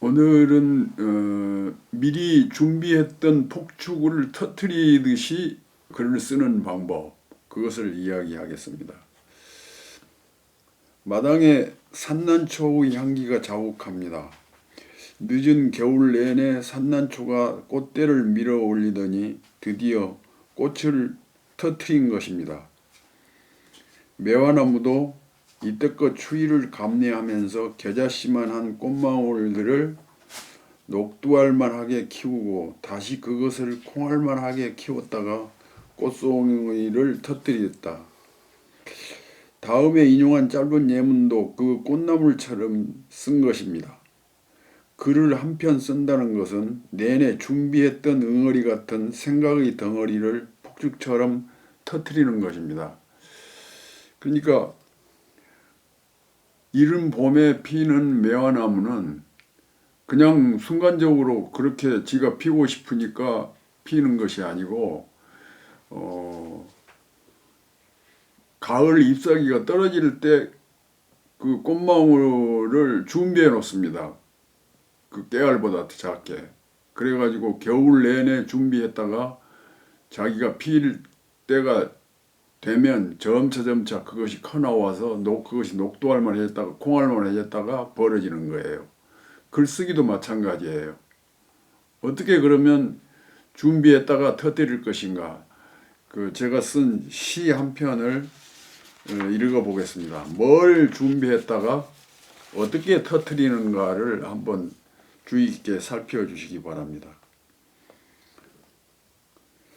오늘은 미리 준비했던 폭죽을 터뜨리듯이 글을 쓰는 방법, 그것을 이야기하겠습니다. 마당에 산난초의 향기가 자욱합니다. 늦은 겨울 내내 산난초가 꽃대를 밀어 올리더니 드디어 꽃을 터뜨린 것입니다. 매화나무도 이때껏 추위를 감내하면서 겨자씨만한 꽃망울들을 녹두알만하게 키우고 다시 그것을 콩알만하게 키웠다가 꽃송이를 터뜨렸다. 다음에 인용한 짧은 예문도 그 꽃나물처럼 쓴 것입니다. 글을 한 편 쓴다는 것은 내내 준비했던 응어리 같은 생각의 덩어리를 폭죽처럼 터뜨리는 것입니다. 그러니까 이른 봄에 피는 매화나무는 그냥 순간적으로 그렇게 지가 피고 싶으니까 피는 것이 아니고 가을 잎사귀가 떨어질 때 그 꽃망울을 준비해 놓습니다. 그 깨알보다 더 작게. 그래가지고 겨울 내내 준비했다가 자기가 필 때가 되면 점차 그것이 커 나와서 그것이 녹두알만 해졌다가 콩알만 해졌다가 벌어지는 거예요. 글쓰기도 마찬가지예요. 어떻게 그러면 준비했다가 터뜨릴 것인가? 제가 쓴 시 한 편을 읽어 보겠습니다. 뭘 준비했다가 어떻게 터뜨리는가를 한번 주의 깊게 살펴주시기 바랍니다.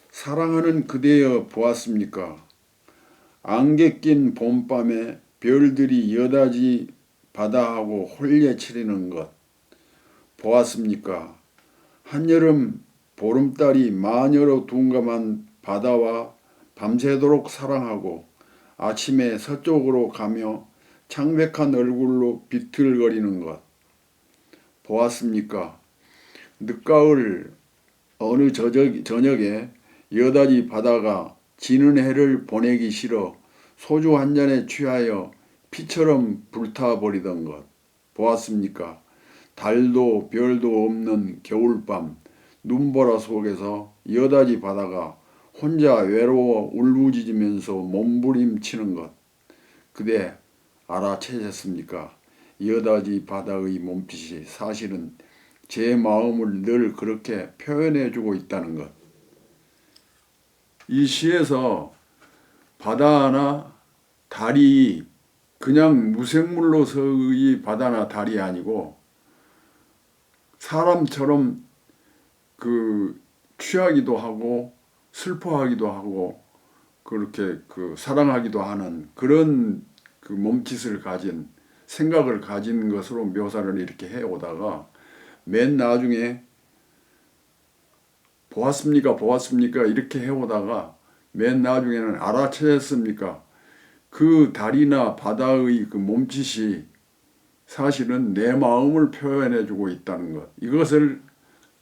사랑하는 그대여 보았습니까? 안개 낀 봄밤에 별들이 여다지 바다하고 홀레치리는 것 보았습니까? 한여름 보름달이 마녀로 둔감한 바다와 밤새도록 사랑하고 아침에 서쪽으로 가며 창백한 얼굴로 비틀거리는 것 보았습니까? 늦가을 어느 저녁에 여다지 바다가 지는 해를 보내기 싫어 소주 한 잔에 취하여 피처럼 불타버리던 것 보았습니까? 달도 별도 없는 겨울밤 눈보라 속에서 여다지 바다가 혼자 외로워 울부짖으면서 몸부림치는 것 그대 알아채셨습니까? 여다지 바다의 몸짓이 사실은 제 마음을 늘 그렇게 표현해주고 있다는 것. 이 시에서 바다나 달이 그냥 무생물로서의 바다나 달이 아니고 사람처럼 취하기도 하고 슬퍼하기도 하고 그렇게 사랑하기도 하는 그런 몸짓을 가진 생각을 가진 것으로 묘사를 이렇게 해오다가 맨 나중에 보았습니까 이렇게 해오다가 맨 나중에는 알아채셨습니까? 그 달이나 바다의 그 몸짓이 사실은 내 마음을 표현해주고 있다는 것. 이것을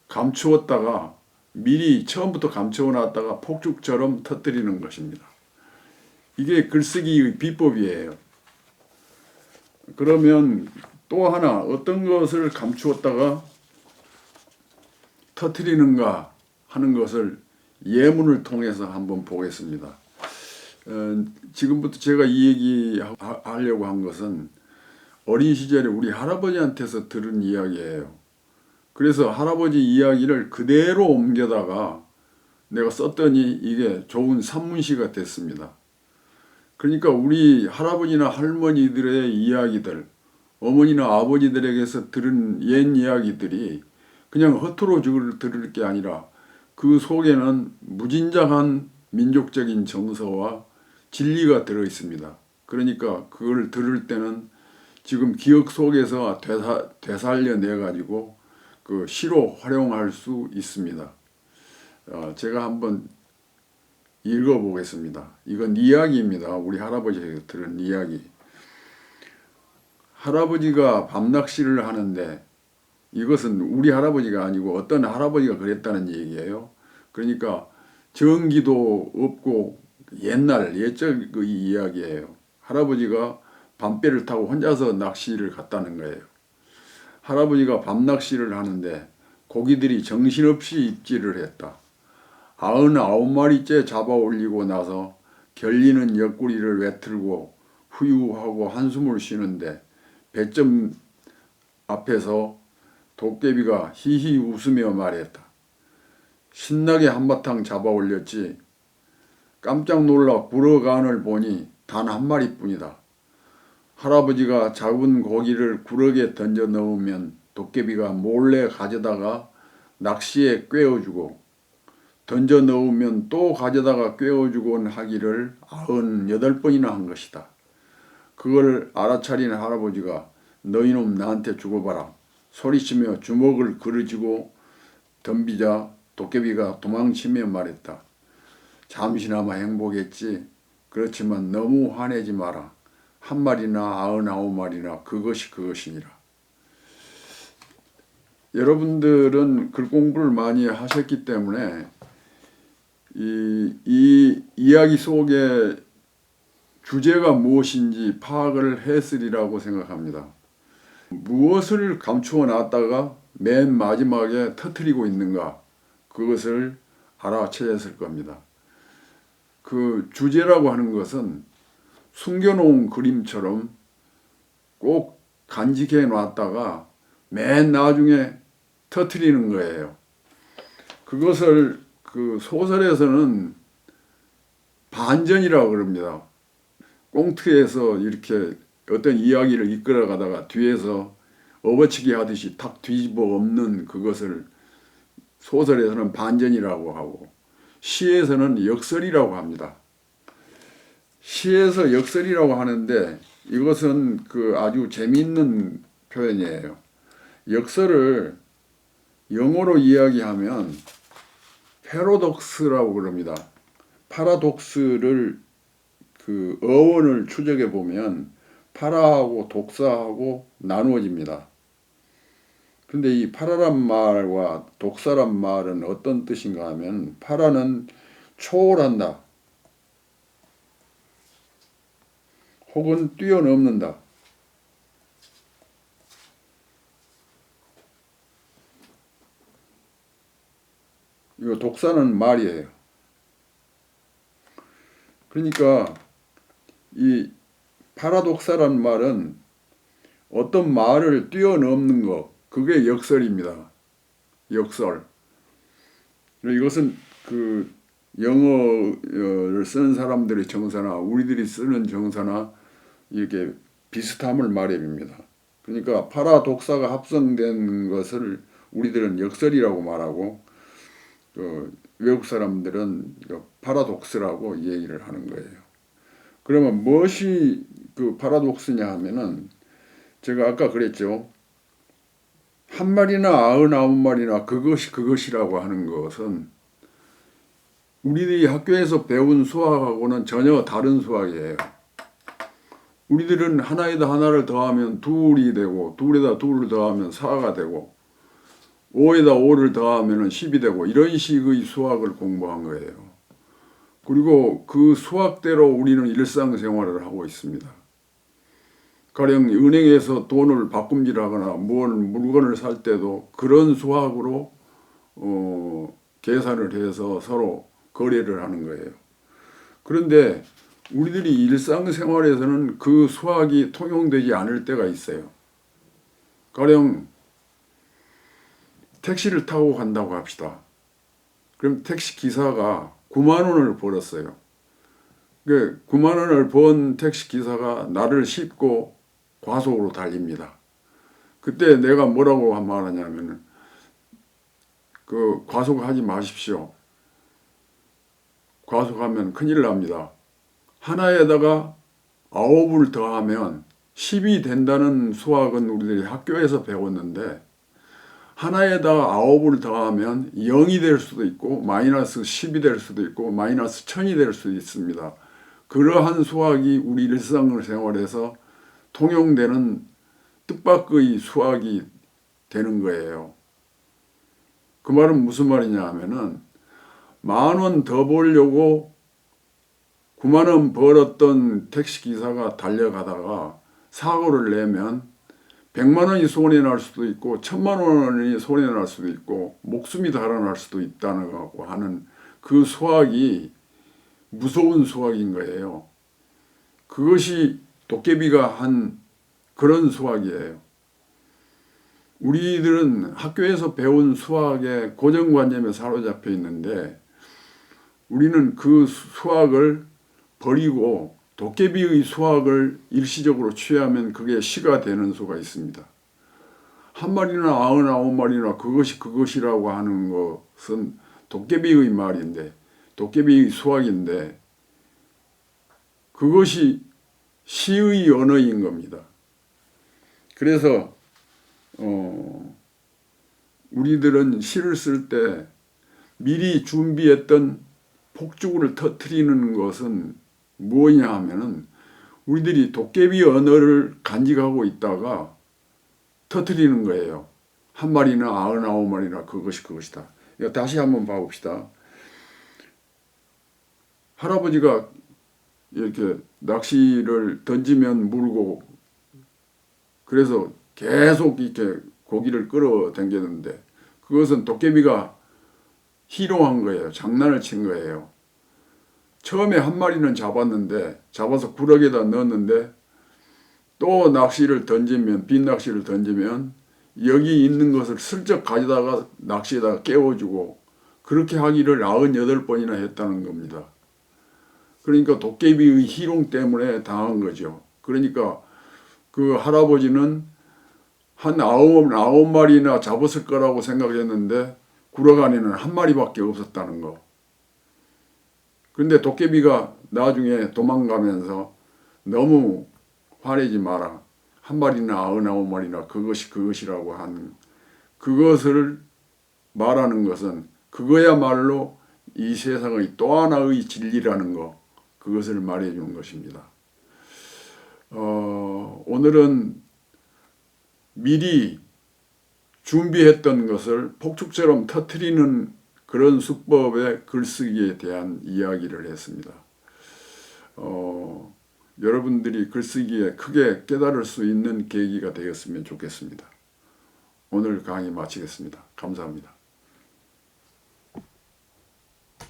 감추었다가 미리 처음부터 감춰놨다가 폭죽처럼 터뜨리는 것입니다. 이게 글쓰기의 비법이에요. 그러면 또 하나 어떤 것을 감추었다가 터뜨리는가 하는 것을 예문을 통해서 한번 보겠습니다. 지금부터 제가 이 얘기 하려고 한 것은 어린 시절에 우리 할아버지한테서 들은 이야기예요. 그래서 할아버지 이야기를 그대로 옮겨다가 내가 썼더니 이게 좋은 산문시가 됐습니다. 그러니까 우리 할아버지나 할머니들의 이야기들, 어머니나 아버지들에게서 들은 옛 이야기들이 그냥 허투루 들을 게 아니라 그 속에는 무진장한 민족적인 정서와 진리가 들어 있습니다. 그러니까 그걸 들을 때는 지금 기억 속에서 되살려내 가지고 시로 활용할 수 있습니다. 제가 한번 읽어보겠습니다. 이건 이야기입니다. 우리 할아버지에게 들은 이야기. 할아버지가 밤낚시를 하는데 이것은 우리 할아버지가 아니고 어떤 할아버지가 그랬다는 얘기예요. 그러니까 전기도 없고 옛적의 이야기예요. 할아버지가 밤배를 타고 혼자서 낚시를 갔다는 거예요. 할아버지가 밤낚시를 하는데 고기들이 정신없이 입질을 했다. 99마리째 잡아 올리고 나서 결리는 옆구리를 외틀고 후유하고 한숨을 쉬는데 배점 앞에서 도깨비가 히히 웃으며 말했다. 신나게 한바탕 잡아 올렸지. 깜짝 놀라 구러간을 보니 단 한 마리뿐이다. 할아버지가 잡은 고기를 구럭에 던져 넣으면 도깨비가 몰래 가져다가 낚시에 꿰어주고 던져 넣으면 또 가져다가 꿰어주곤 하기를 98번이나 한 것이다. 그걸 알아차린 할아버지가 너희놈 나한테 주고봐라 소리치며 주먹을 그르지고 덤비자 도깨비가 도망치며 말했다. 잠시나마 행복했지. 그렇지만 너무 화내지 마라. 한 마리나 99마리나 그것이니라. 여러분들은 글 공부를 많이 하셨기 때문에 이 이야기 속에 주제가 무엇인지 파악을 했으리라고 생각합니다. 무엇을 감추어 놨다가 맨 마지막에 터뜨리고 있는가 그것을 알아채셨을 겁니다. 그 주제라고 하는 것은 숨겨놓은 그림처럼 꼭 간직해 놨다가 맨 나중에 터뜨리는 거예요. 그것을 그 소설에서는 반전이라고 그럽니다. 꽁트에서 이렇게 어떤 이야기를 이끌어 가다가 뒤에서 업어치기 하듯이 탁 뒤집어 엎는 그것을 소설에서는 반전이라고 하고 시에서는 역설이라고 합니다. 시에서 역설이라고 하는데 이것은 그 아주 재미있는 표현이에요. 역설을 영어로 이야기하면 패러독스라고 그럽니다. 파라독스를 그 어원을 추적해 보면 파라하고 독사하고 나누어집니다. 그런데 이 파라란 말과 독사란 말은 어떤 뜻인가 하면 파라는 초월한다 혹은 뛰어넘는다. 이거 독사는 말이에요. 그러니까 이 파라독사란 말은 어떤 말을 뛰어넘는 것, 그게 역설입니다. 역설. 이것은 그 영어를 쓰는 사람들의 정사나 우리들이 쓰는 정사나 이렇게 비슷함을 말해줍니다. 그러니까 파라독사가 합성된 것을 우리들은 역설이라고 말하고 외국 사람들은 파라독스라고 얘기를 하는 거예요. 그러면 무엇이 그 파라독스냐 하면은 제가 아까 그랬죠. 한 마리나 99마리나 그것이라고 하는 것은 우리들이 학교에서 배운 수학하고는 전혀 다른 수학이에요. 우리들은 하나에다 하나를 더하면 둘이 되고 둘에다 둘을 더하면 4가 되고 5에다 5를 더하면 10이 되고 이런 식의 수학을 공부한 거예요. 그리고 그 수학대로 우리는 일상생활을 하고 있습니다. 가령 은행에서 돈을 바꿈질하거나 물건을 살 때도 그런 수학으로 계산을 해서 서로 거래를 하는 거예요. 그런데 우리들이 일상생활에서는 그 수학이 통용되지 않을 때가 있어요. 가령 택시를 타고 간다고 합시다. 그럼 택시 기사가 9만 원을 벌었어요. 그 9만 원을 번 택시 기사가 나를 싣고 과속으로 달립니다. 그때 내가 뭐라고 말하냐면 그 과속하지 마십시오. 과속하면 큰일 납니다. 하나에다가 9을 더하면 10이 된다는 수학은 우리들이 학교에서 배웠는데 하나에다가 9을 더하면 0이 될 수도 있고 마이너스 10이 될 수도 있고 마이너스 1000이 될 수도 있습니다. 그러한 수학이 우리 일상생활에서 통용되는 뜻밖의 수학이 되는 거예요. 그 말은 무슨 말이냐 하면은 10,000원 더 벌려고 9만 원 벌었던 택시기사가 달려가다가 사고를 내면 100만 원이 손해 날 수도 있고 1000만 원이 손해 날 수도 있고 목숨이 달아날 수도 있다는 거고 하는 그 수학이 무서운 수학인 거예요. 그것이 도깨비가 한 그런 수학이에요. 우리들은 학교에서 배운 수학의 고정관념에 사로잡혀 있는데 우리는 그 수학을 버리고 도깨비의 수학을 일시적으로 취하면 그게 시가 되는 수가 있습니다. 한 마리나 99마리나 그것이라고 하는 것은 도깨비의 말인데 도깨비의 수학인데 그것이 시의 언어인 겁니다. 그래서 우리들은 시를 쓸 때 미리 준비했던 폭죽을 터뜨리는 것은 무엇이냐 하면은 우리들이 도깨비 언어를 간직하고 있다가 터뜨리는 거예요. 한 마리나 99마리나 그것이다. 이거 다시 한번 봐봅시다. 할아버지가 이렇게 낚시를 던지면 물고 그래서 계속 이렇게 고기를 끌어당겼는데 그것은 도깨비가 희롱한 거예요. 장난을 친 거예요. 처음에 한 마리는 잡았는데 잡아서 구럭에다 넣었는데 또 낚시를 던지면 빈낚시를 던지면 여기 있는 것을 슬쩍 가져다가 낚시에다가 깨워주고 그렇게 하기를 98번이나 했다는 겁니다. 그러니까 도깨비의 희롱 때문에 당한 거죠. 그러니까 그 할아버지는 한 9마리나 잡았을 거라고 생각했는데 구럭 안에는 한 마리밖에 없었다는 거. 근데 도깨비가 나중에 도망가면서 너무 화내지 마라. 한 마리나 99마리나 그것이라고 한 그것을 말하는 것은 그거야말로 이 세상의 또 하나의 진리라는 거 그것을 말해주는 것입니다. 오늘은 미리 준비했던 것을 폭죽처럼 터뜨리는 그런 수법의 글쓰기에 대한 이야기를 했습니다. 여러분들이 글쓰기에 크게 깨달을 수 있는 계기가 되었으면 좋겠습니다. 오늘 강의 마치겠습니다. 감사합니다.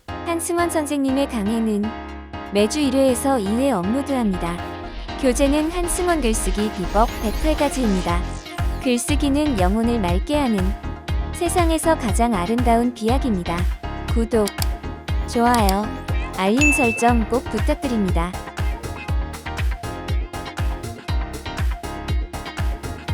한승원 선생님의 강의는 매주 1회에서 2회 업로드합니다. 교재는 한승원 글쓰기 비법 108가지입니다. 글쓰기는 영혼을 맑게 하는 세상에서 가장 아름다운 비약입니다. 구독, 좋아요, 알림 설정 꼭 부탁드립니다.